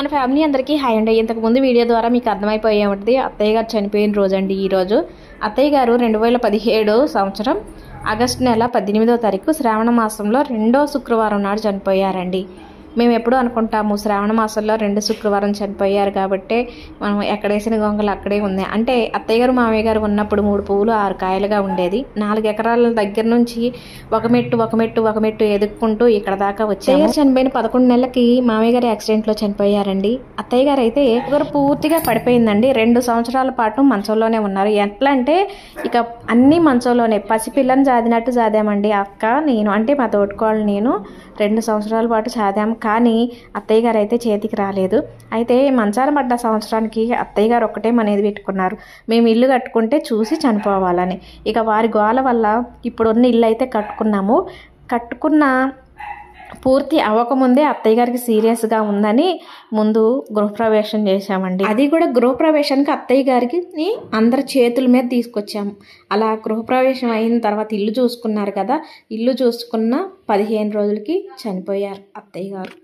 మన ఫ్యామిలీ అందరికీ హాయ్ అండి. ఇంతకుముందు వీడియో ద్వారా మీకు అర్థమైపోయే ఉంటుంది అత్తయ్య గారు చనిపోయిన రోజు అండి ఈరోజు. అత్తయ్య గారు 2017 సంవత్సరం ఆగస్టు నెల 18వ తారీఖు శ్రావణ మాసంలో 2వ శుక్రవారం నాడు చనిపోయారండి. మేము ఎప్పుడూ అనుకుంటాము శ్రావణ మాసంలో 2 శుక్రవారం చనిపోయారు కాబట్టి మనం ఎక్కడేసిన గొంగలు అక్కడే ఉంది అంటే అత్తయ్య గారు మామయ్య గారు ఉన్నప్పుడు 3 పువ్వులు 6 కాయలుగా ఉండేది. 4 ఎకరాల దగ్గర నుంచి ఒక మెట్టు ఎదుక్కుంటూ ఇక్కడ దాకా వచ్చాము. చనిపోయిన 11 నెలలకి మామయ్య గారు యాక్సిడెంట్లో చనిపోయారండి. అత్తయ్య గారు అయితే ఒకరు పూర్తిగా పడిపోయిందండి. 2 సంవత్సరాల పాటు మంచంలోనే ఉన్నారు. ఎట్లా అంటే ఇక అన్ని మంచంలోనే పసిపిల్లని జాదినట్టు జాదామండి. అక్క నేను అంటే మా తోటికోళ్ళు నేను 2 సంవత్సరాల పాటు చాదాము. కానీ అత్తయ్య గారు అయితే చేతికి రాలేదు. అయితే మంచాన పడ్డ సంవత్సరానికి అత్తయ్య గారు ఒక్కటే మనేది పెట్టుకున్నారు, మేము ఇల్లు కట్టుకుంటే చూసి చనిపోవాలని. ఇక వారి గోల వల్ల ఇప్పుడున్న ఇల్లు అయితే కట్టుకున్న పూర్తి అవ్వకముందే అత్తయ్య గారికి సీరియస్గా ఉందని ముందు గృహప్రవేశం చేశామండి. అది కూడా గృహప్రవేశానికి అత్తయ్య గారికి అందరి చేతుల మీద తీసుకొచ్చాము. అలా గృహప్రవేశం అయిన తర్వాత ఇల్లు చూసుకున్నారు కదా, ఇల్లు చూసుకున్న 15 రోజులకి చనిపోయారు అత్తయ్య గారు.